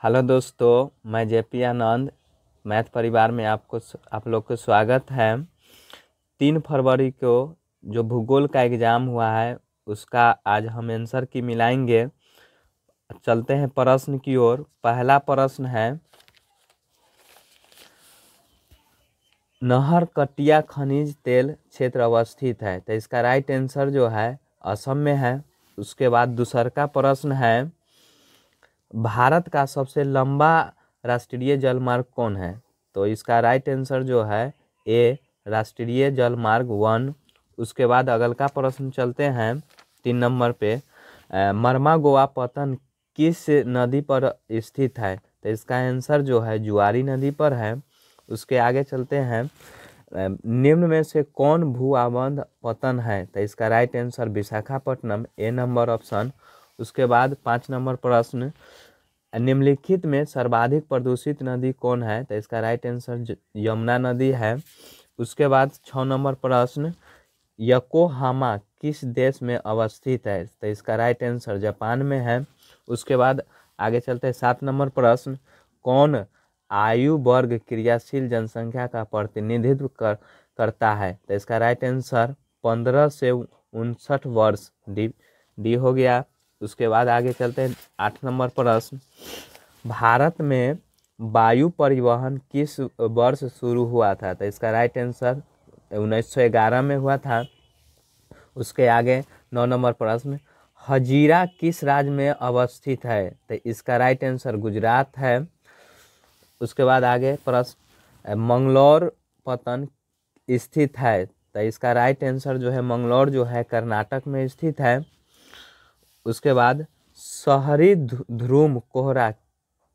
Hello दोस्तों, मैं JP आनंद math परिवार में आप लोग को स्वागत है। 3 फरवरी को जो भूगोल का एग्ज़ाम हुआ है उसका आज हम आंसर की मिलाएंगे। चलते हैं प्रश्न की ओर। पहला प्रश्न है, नहरकटिया खनिज तेल क्षेत्र अवस्थित है, तो इसका राइट आंसर जो है असम में है। उसके बाद दूसरा का प्रश्न है, भारत का सबसे लंबा राष्ट्रीय जलमार्ग कौन है? तो इसका राइट आंसर जो है ए, राष्ट्रीय जलमार्ग 1। उसके बाद अगल का प्रश्न चलते हैं 3 नंबर पे। मरमागोआ पतन किस नदी पर स्थित है? तो इसका आंसर जो है जुआरी नदी पर है। उसके आगे चलते हैं, निम्न में से कौन भू आबंध पतन है? तो इसका राइट आंसर विशाखापट्टनम, ए नंबर ऑप्शन। उसके बाद 5 नंबर प्रश्न, निम्नलिखित में सर्वाधिक प्रदूषित नदी कौन है? तो इसका राइट आंसर यमुना नदी है। उसके बाद 6 नंबर प्रश्न, योकोहामा किस देश में अवस्थित है? तो इसका राइट आंसर जापान में है। उसके बाद आगे चलते हैं 7 नंबर प्रश्न, कौन आयु वर्ग क्रियाशील जनसंख्या का प्रतिनिधित्व करता है? तो इसका राइट आंसर 15 से 59 वर्ष, डी हो गया। उसके बाद आगे चलते हैं 8 नंबर प्रश्न, भारत में वायु परिवहन किस वर्ष शुरू हुआ था? तो इसका राइट आंसर 1911 में हुआ था। उसके आगे 9 नंबर प्रश्न, हजीरा किस राज्य में अवस्थित है? तो इसका राइट आंसर गुजरात है। उसके बाद आगे प्रश्न, मंगलौर पतन स्थित है? तो इसका राइट आंसर जो है मंगलौर जो है कर्नाटक में स्थित है। उसके बाद शहरी ध्रुव कोहरा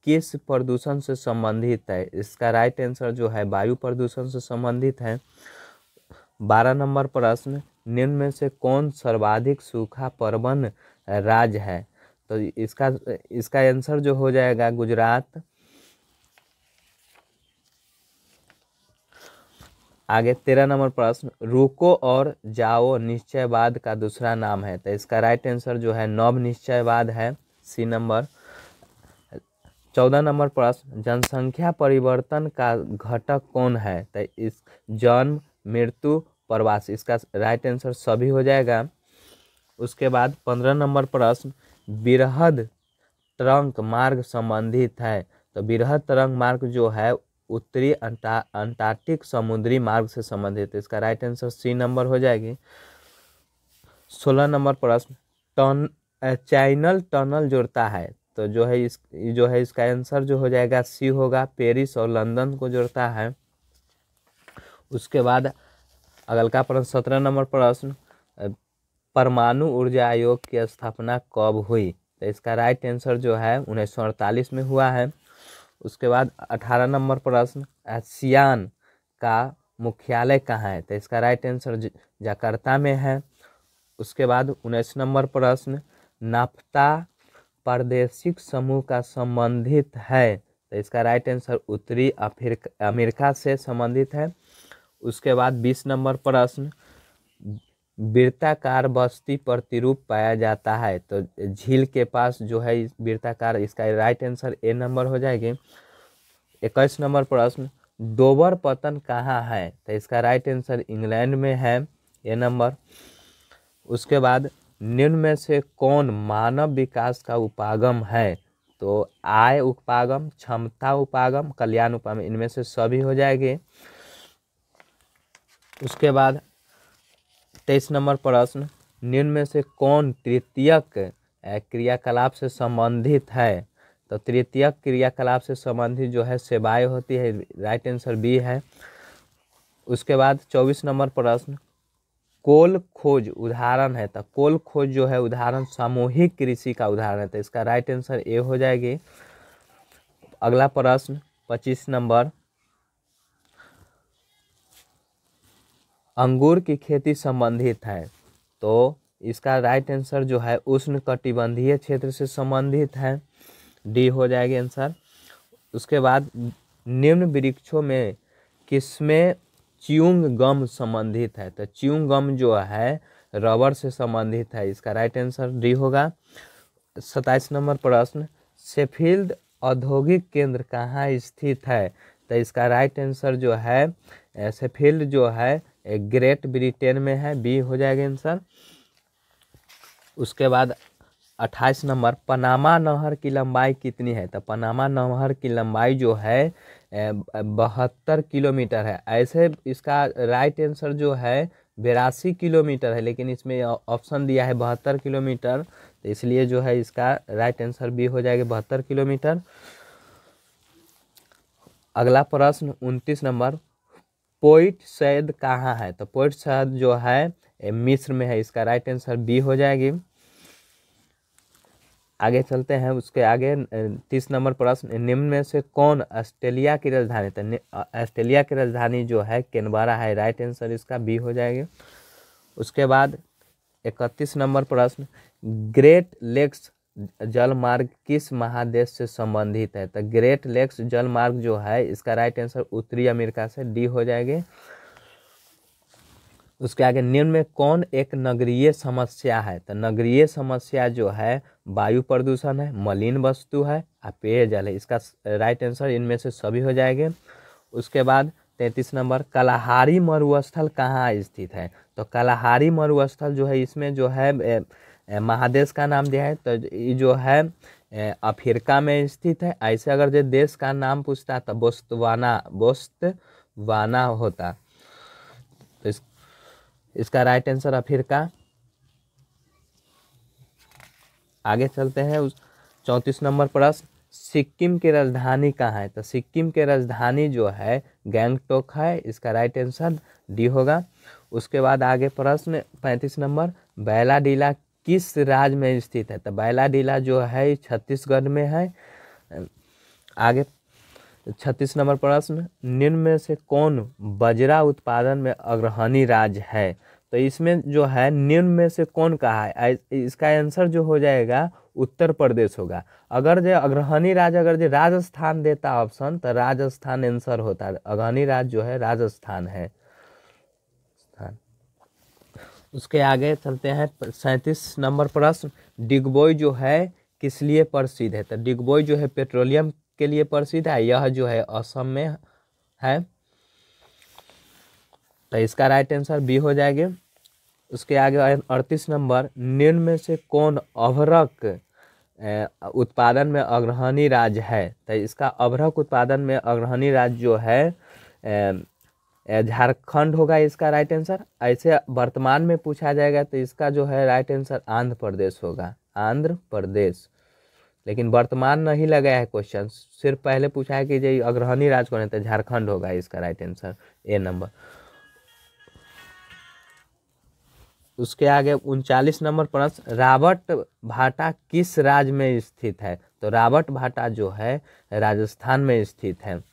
किस प्रदूषण से संबंधित है? इसका राइट आंसर जो है वायु प्रदूषण से संबंधित है। 12 नंबर प्रश्न, निम्न में से कौन सर्वाधिक सूखा प्रवण राज्य है? तो इसका आंसर जो हो जाएगा गुजरात। आगे 13 नंबर प्रश्न, रुको और जाओ निश्चयवाद का दूसरा नाम है? तो इसका राइट आंसर जो है नव निश्चयवाद है, सी नंबर। 14 नंबर प्रश्न, जनसंख्या परिवर्तन का घटक कौन है? तो इस जन्म, मृत्यु, प्रवास, इसका राइट आंसर सभी हो जाएगा। उसके बाद 15 नंबर प्रश्न, बृहद तरंग मार्ग संबंधित है? तो बृहद तरंग मार्ग जो है उत्तरी अंटार्कटिक समुद्री मार्ग से संबंधित है। इसका राइट आंसर सी नंबर हो जाएगी। 16 नंबर प्रश्न, चैनल टनल जोड़ता है? तो जो है इसका आंसर जो हो जाएगा सी होगा, पेरिस और लंदन को जोड़ता है। उसके बाद अगल का प्रश्न 17 नंबर प्रश्न, परमाणु ऊर्जा आयोग की स्थापना कब हुई? तो इसका राइट आंसर जो है 1948 में हुआ है। उसके बाद 18 नंबर प्रश्न, आसियान का मुख्यालय कहाँ है? तो इसका राइट आंसर जकार्ता में है। उसके बाद 19 नंबर प्रश्न, नाफ्ता प्रादेशिक समूह का संबंधित है? तो इसका राइट आंसर उत्तरी अमेरिका से संबंधित है। उसके बाद 20 नंबर प्रश्न, वृत्ताकार बस्ती प्रतिरूप पाया जाता है? तो झील के पास जो है वृत्ताकार, इसका राइट आंसर ए नंबर हो जाएगी। 21 नंबर प्रश्न, डोबर पतन कहाँ है? तो इसका राइट आंसर इंग्लैंड में है, ए नंबर। उसके बाद निम्न में से कौन मानव विकास का उपागम है? तो आय उपागम, क्षमता उपागम, कल्याण उपागम, इनमें से सभी हो जाएंगे। उसके बाद 23 नंबर प्रश्न, निम्न में से कौन तृतीयक क्रियाकलाप से संबंधित है? तो तृतीयक क्रियाकलाप से संबंधित जो है सेवाएं होती है, राइट आंसर बी है। उसके बाद 24 नंबर प्रश्न, कोल खोज उदाहरण है? तो कोल खोज जो है उदाहरण सामूहिक कृषि का उदाहरण है, तो इसका राइट आंसर ए हो जाएगी। अगला प्रश्न 25 नंबर, अंगूर की खेती संबंधित है? तो इसका राइट आंसर जो है उष्ण कटिबंधीय क्षेत्र से संबंधित है, डी हो जाएगी आंसर। उसके बाद निम्न वृक्षों में किसमें च्यूइंग गम संबंधित है? तो च्यूइंग गम जो है रबर से संबंधित है, इसका राइट आंसर डी होगा। 27 नंबर प्रश्न, शेफील्ड औद्योगिक केंद्र कहाँ स्थित है? तो इसका राइट आंसर जो है शेफील्ड जो है ग्रेट ब्रिटेन में है, बी हो जाएगा आंसर। उसके बाद 28 नंबर, पनामा नहर की लंबाई कितनी है? तो पनामा नहर की लंबाई जो है 72 किलोमीटर है। ऐसे इसका राइट आंसर जो है 82 किलोमीटर है, लेकिन इसमें ऑप्शन दिया है 72 किलोमीटर, तो इसलिए जो है इसका राइट आंसर बी हो जाएगा 72 किलोमीटर। अगला प्रश्न 29 नंबर, पोइट सैयद कहाँ है? तो पोइट सैयद जो है मिस्र में है, इसका राइट आंसर बी हो जाएगी। आगे चलते हैं, उसके आगे 30 नंबर प्रश्न, निम्न में से कौन ऑस्ट्रेलिया की राजधानी? तो ऑस्ट्रेलिया की राजधानी जो है कैनबरा है, राइट आंसर इसका बी हो जाएगा। उसके बाद 31 नंबर प्रश्न, ग्रेट लेक्स जलमार्ग किस महादेश से संबंधित है? तो ग्रेट लेक्स जलमार्ग जो है इसका राइट आंसर उत्तरी अमेरिका से, डी हो जाएंगे। उसके आगे, निम्न में कौन एक नगरीय समस्या है? तो नगरीय समस्या जो है वायु प्रदूषण है, मलिन वस्तु है, पेयजल है, इसका राइट आंसर इनमें से सभी हो जाएंगे। उसके बाद 33 नंबर, कलाहारी मरुस्थल कहाँ स्थित है? तो कलाहारी मरुस्थल जो है इसमें जो है महादेश का नाम दिया है, तो ये जो है अफ्रीका में स्थित है। ऐसे अगर जो देश का नाम पूछता तो बोत्सवाना होता, तो इसका राइट आंसर अफ्रीका। आगे चलते हैं, 34 नंबर प्रश्न, सिक्किम की राजधानी कहाँ है? तो सिक्किम की राजधानी जो है गैंगटोक है, इसका राइट आंसर डी होगा। उसके बाद आगे प्रश्न 35 नंबर, बैलाडीला किस राज्य में स्थित है? तो बैलाडीला जो है छत्तीसगढ़ में है। आगे 36 नंबर प्रश्न, निम्न में से कौन बजरा उत्पादन में अग्रणी राज्य है? तो इसमें जो है निम्न में से कौन कहा है, इसका आंसर जो हो जाएगा उत्तर प्रदेश होगा। अगर जो अग्रणी राज्य अगर जो राजस्थान देता ऑप्शन तो राजस्थान आंसर होता है, अग्रणी राज्य जो है राजस्थान है। उसके आगे चलते हैं 37 नंबर प्रश्न, डिगबोई जो है किस लिए प्रसिद्ध है? तो डिगबोई जो है पेट्रोलियम के लिए प्रसिद्ध है, यह जो है असम में है, तो इसका राइट आंसर बी हो जाएगा। उसके आगे 38 नंबर, निम्न में से कौन अभ्रक उत्पादन में अग्रणी राज्य है? तो इसका अभ्रक उत्पादन में अग्रणी राज्य जो है झारखंड होगा, इसका राइट आंसर। ऐसे वर्तमान में पूछा जाएगा तो इसका जो है राइट आंसर आंध्र प्रदेश होगा, आंध्र प्रदेश। लेकिन वर्तमान नहीं लगाया है क्वेश्चन, सिर्फ पहले पूछा है कि जो अग्रणी राज्य कौन है, तो झारखंड होगा इसका राइट आंसर, ए नंबर। उसके आगे 39 नंबर प्रश्न, रावट भाटा किस राज्य में स्थित है? तो रावट भाटा जो है राजस्थान में स्थित है।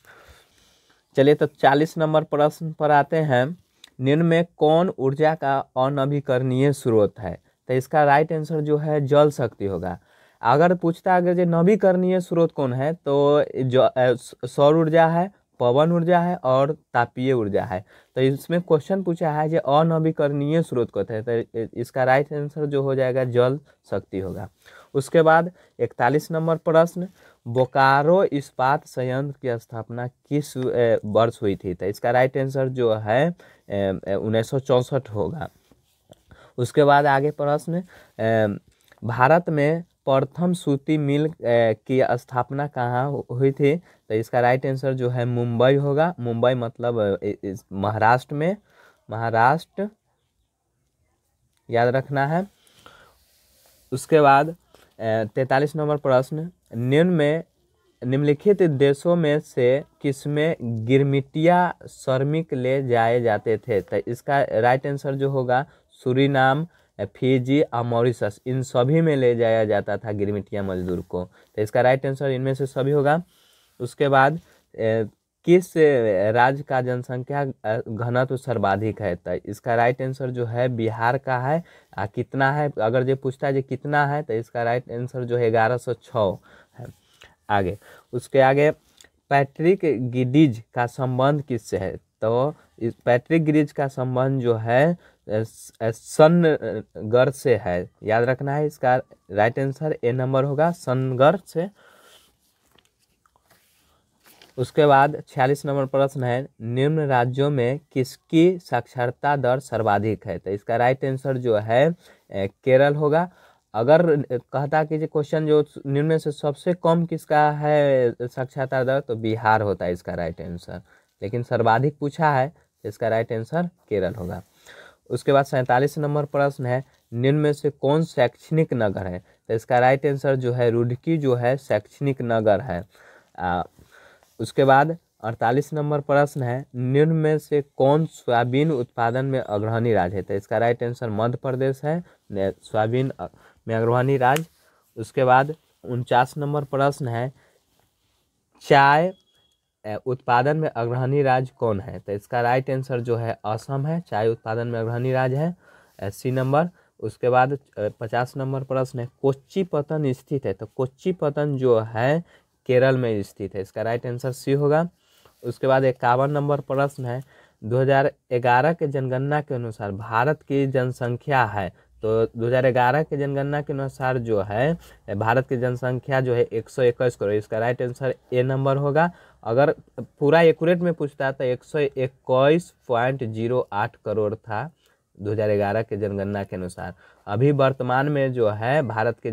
चलिए तो 40 नंबर प्रश्न पर आते हैं, निम्न में कौन ऊर्जा का अनवीकरणीय स्रोत है? तो इसका राइट आंसर जो है जल शक्ति होगा। अगर पूछता अगर जो नवीकरणीय स्रोत कौन है तो सौर ऊर्जा है, पवन ऊर्जा है और तापीय ऊर्जा है। तो इसमें क्वेश्चन पूछा है जो अनवीकरणीय स्रोत को है, तो इसका राइट आंसर जो हो जाएगा जल शक्ति होगा। उसके बाद 41 नंबर प्रश्न, बोकारो इस्पात संयंत्र की स्थापना किस वर्ष हुई थी? तो इसका राइट आंसर जो है 1964 होगा। उसके बाद आगे प्रश्न, भारत में प्रथम सूती मिल की स्थापना कहाँ हुई थी? तो इसका राइट आंसर जो है मुंबई होगा, मुंबई मतलब महाराष्ट्र में, महाराष्ट्र याद रखना है। उसके बाद 43 नंबर प्रश्न, निम्नलिखित देशों में से किसमें गिरमिटिया श्रमिक ले जाए जाते थे? तो इसका राइट आंसर जो होगा सूरीनाम, फिजी और मॉरिशस, इन सभी में ले जाया जाता था गिरमिटिया मजदूर को, तो इसका राइट आंसर इनमें से सभी होगा। उसके बाद किस राज्य का जनसंख्या घनत्व सर्वाधिक है? तो इसका राइट आंसर जो है बिहार का है। कितना है अगर जो पूछता है जो कितना है तो इसका राइट आंसर जो है 1106 है। आगे उसके आगे पैट्रिक गिडिज का संबंध किससे है? तो इस पैट्रिक गिडिज का संबंध जो है सनगर से है, याद रखना है। इसका राइट आंसर ए नंबर होगा, सनगर से। उसके बाद 46 नंबर प्रश्न है, निम्न राज्यों में किसकी साक्षरता दर सर्वाधिक है? तो इसका राइट आंसर जो है केरल होगा। अगर कहता कि क्वेश्चन जो निम्न में से सबसे कम किसका है साक्षरता दर, तो बिहार होता है इसका राइट आंसर, लेकिन सर्वाधिक पूछा है तो इसका राइट आंसर केरल होगा। उसके बाद 47 नंबर प्रश्न है, निम्न में से कौन शैक्षणिक नगर है? तो इसका राइट आंसर जो है रुड़की जो है शैक्षणिक नगर है। उसके बाद 48 नंबर प्रश्न है, निम्न में से कौन सोयाबीन उत्पादन में अग्रणी राज्य है? तो इसका राइट आंसर मध्य प्रदेश है, सोयाबीन में अग्रणी राज्य। उसके बाद 49 नंबर प्रश्न है, चाय उत्पादन में अग्रणी राज्य कौन है? तो इसका राइट आंसर जो है असम है, चाय उत्पादन में अग्रणी राज्य है, सी नंबर। उसके बाद 50 नंबर प्रश्न है, कोच्चि पत्तन स्थित है? तो कोच्चि पत्तन जो है केरल में स्थित है, इसका राइट आंसर सी होगा। उसके बाद 51 नंबर प्रश्न है, 2011 के जनगणना के अनुसार भारत की जनसंख्या है, तो 2011 के जनगणना के अनुसार जो है भारत की जनसंख्या जो है 121 करोड़, इसका राइट आंसर ए नंबर होगा। अगर पूरा एक्यूरेट में पूछता तो 121.08 करोड़ था 2011 के जनगणना के अनुसार। अभी वर्तमान में जो है भारत के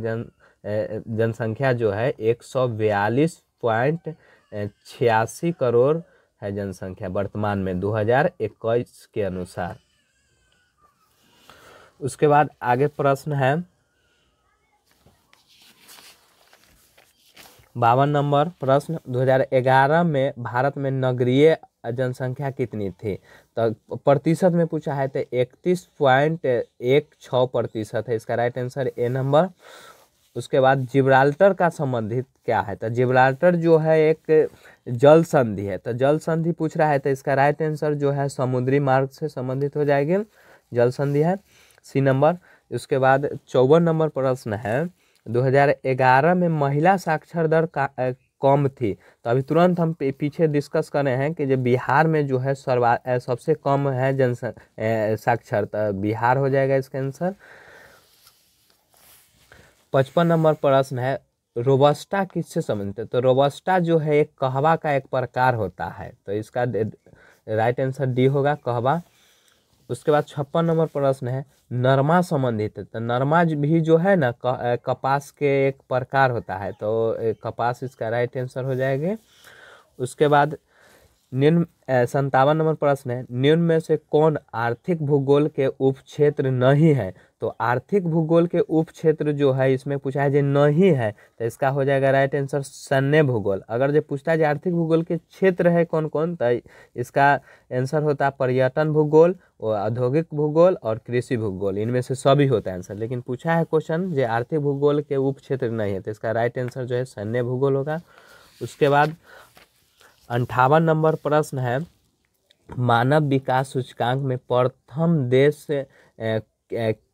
जनसंख्या जो है 142.86 करोड़ है जनसंख्या वर्तमान में 2021 के अनुसार। उसके बाद आगे प्रश्न है 52 नंबर प्रश्न, 2011 में भारत में नगरीय जनसंख्या कितनी थी? तो प्रतिशत में पूछा है तो 31.16% है, इसका राइट आंसर ए नंबर। उसके बाद जिब्राल्टर का संबंधित क्या है? तो जिब्राल्टर जो है एक जल संधि है, तो जल संधि पूछ रहा है तो इसका राइट आंसर जो है समुद्री मार्ग से संबंधित हो जाएगी, जल संधि है, सी नंबर। उसके बाद 54 नंबर प्रश्न है, 2011 में महिला साक्षर दर कम थी, तो अभी तुरंत हम पीछे डिस्कस कर रहे हैं कि जो बिहार में जो है सबसे कम है साक्षरता, बिहार हो जाएगा इसका आंसर। 55 नंबर प्रश्न है, रोबस्टा किससे संबंधित है? तो रोबस्टा जो है एक कहवा का एक प्रकार होता है, तो इसका राइट आंसर डी होगा, कहवा। उसके बाद 56 नंबर प्रश्न है, नरमा संबंधित है? तो नरमा भी जो है ना कपास के एक प्रकार होता है, तो कपास इसका राइट आंसर हो जाएगा। उसके बाद 57 नंबर प्रश्न है, निम्न में से कौन आर्थिक भूगोल के उप क्षेत्र नहीं है? तो आर्थिक भूगोल के उप क्षेत्र जो है इसमें पूछा है जो नहीं है, तो इसका हो जाएगा राइट आंसर सैन्य भूगोल। अगर जो पूछता है आर्थिक भूगोल के क्षेत्र है कौन कौन, तो इसका आंसर होता है पर्यटन भूगोल, औद्योगिक भूगोल और कृषि भूगोल, इनमें से सभी होता है आंसर। लेकिन पूछा है क्वेश्चन जो आर्थिक भूगोल के उप क्षेत्र नहीं है, तो इसका राइट आंसर जो है सैन्य भूगोल होगा। उसके बाद 58 नंबर प्रश्न है, मानव विकास सूचकांक में प्रथम देश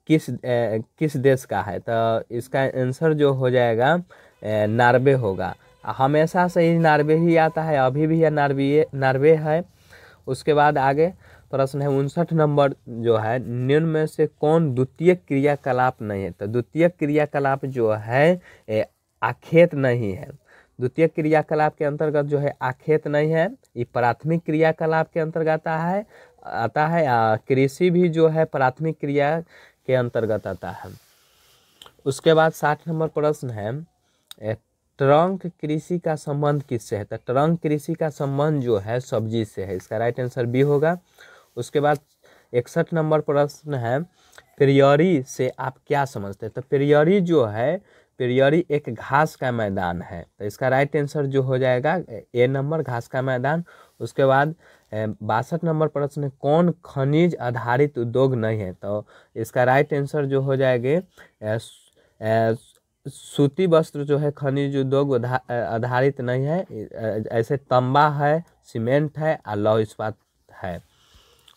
किस देश का है? तो इसका आंसर जो हो जाएगा नॉर्वे होगा। हमेशा से ही नॉर्वे ही आता है, अभी भी यह नॉर्वे है। उसके बाद आगे प्रश्न है 59 नंबर जो है, निम्न में से कौन द्वितीय क्रियाकलाप नहीं है? तो द्वितीय क्रियाकलाप जो है आखेट नहीं है, द्वितीय क्रियाकलाप के अंतर्गत जो है आखेट नहीं है, ये प्राथमिक क्रियाकलाप के अंतर्गत आता है। कृषि भी जो है प्राथमिक क्रिया के अंतर्गत आता है। उसके बाद 60 नंबर प्रश्न है, ट्रंक कृषि का संबंध किससे है? तो ट्रंक कृषि का संबंध जो है सब्जी से है, इसका राइट आंसर बी होगा। उसके बाद 61 नंबर प्रश्न है, पेरियरी से आप क्या समझते हैं? तो पेरियरी जो है, पेरियरी एक घास का मैदान है, तो इसका राइट आंसर जो हो जाएगा ए नंबर, घास का मैदान। उसके बाद 62 नंबर प्रश्न, कौन खनिज आधारित उद्योग नहीं है? तो इसका राइट आंसर जो हो जाएगा सूती वस्त्र जो है खनिज उद्योग आधारित नहीं है, ऐसे तांबा है, सीमेंट है और लौह इस्पात है।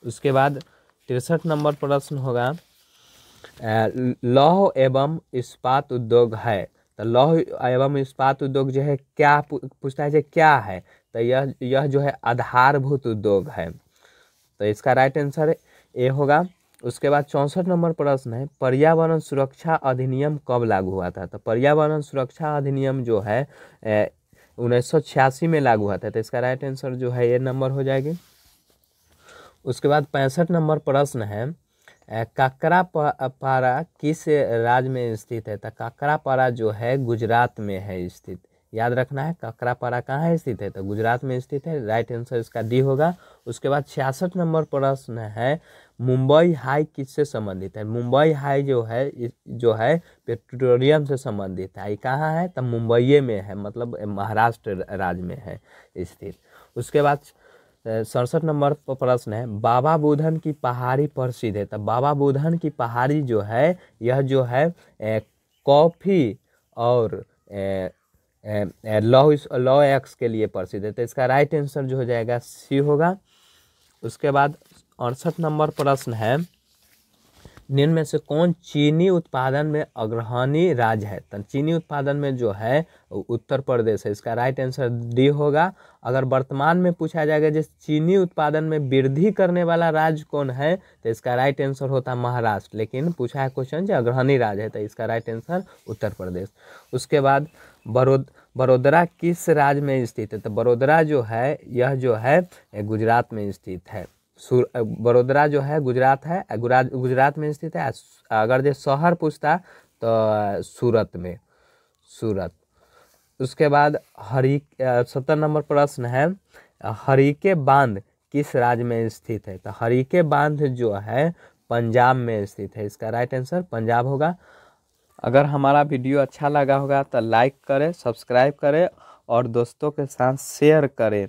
उसके बाद 63 नंबर प्रश्न होगा, लौह एवं इस्पात उद्योग है, तो लौह एवं इस्पात उद्योग जो है क्या पूछता है, क्या है? तो यह जो है आधारभूत उद्योग है, तो इसका राइट आंसर ए होगा। उसके बाद 64 नंबर प्रश्न है, पर्यावरण सुरक्षा अधिनियम कब लागू हुआ था? तो पर्यावरण सुरक्षा अधिनियम जो है 1986 में लागू हुआ था। तो इसका राइट आंसर जो है ये नंबर हो जाएगी। उसके बाद 65 नंबर प्रश्न है, काकरापारा किस राज्य में स्थित है? तो काकरापारा जो है गुजरात में है स्थित, याद रखना है। काकरापारा कहाँ है स्थित है? तो गुजरात में स्थित है। राइट आंसर इसका डी होगा। उसके बाद 66 नंबर प्रश्न है, मुंबई हाई किससे संबंधित है? मुंबई हाई जो है पेट्रोलियम से संबंधित है। ये कहाँ है? तो मुंबई में है, मतलब महाराष्ट्र राज्य में है स्थित। उसके बाद 67 नंबर पर प्रश्न है, बाबा बुधन की पहाड़ी प्रसिद्ध है। तो बाबा बुधन की पहाड़ी जो है यह जो है कॉफ़ी और लॉ एक्स के लिए प्रसिद्ध है। तो इसका राइट आंसर जो हो जाएगा सी होगा। उसके बाद 68 नंबर प्रश्न है, निम्न में से कौन चीनी उत्पादन में अग्रणी राज्य है? तो चीनी उत्पादन में जो है उत्तर प्रदेश है। इसका राइट आंसर डी होगा। अगर वर्तमान में पूछा जाएगा जिस चीनी उत्पादन में वृद्धि करने वाला राज्य कौन है, तो इसका राइट आंसर होता है महाराष्ट्र। लेकिन पूछा है क्वेश्चन जो अग्रणी राज्य है, तो इसका राइट आंसर उत्तर प्रदेश। उसके बाद बड़ोदरा किस राज्य में स्थित है? तो बड़ोदरा जो है यह जो है गुजरात में स्थित है। बड़ोदरा जो है गुजरात है, गुजरात में स्थित है। अगर जो शहर पूछता तो सूरत। उसके बाद 70 नंबर प्रश्न है, हरिके बांध किस राज्य में स्थित है? तो हरिके बांध जो है पंजाब में स्थित है। इसका राइट आंसर पंजाब होगा। अगर हमारा वीडियो अच्छा लगा होगा तो लाइक करें, सब्सक्राइब करें और दोस्तों के साथ शेयर करें।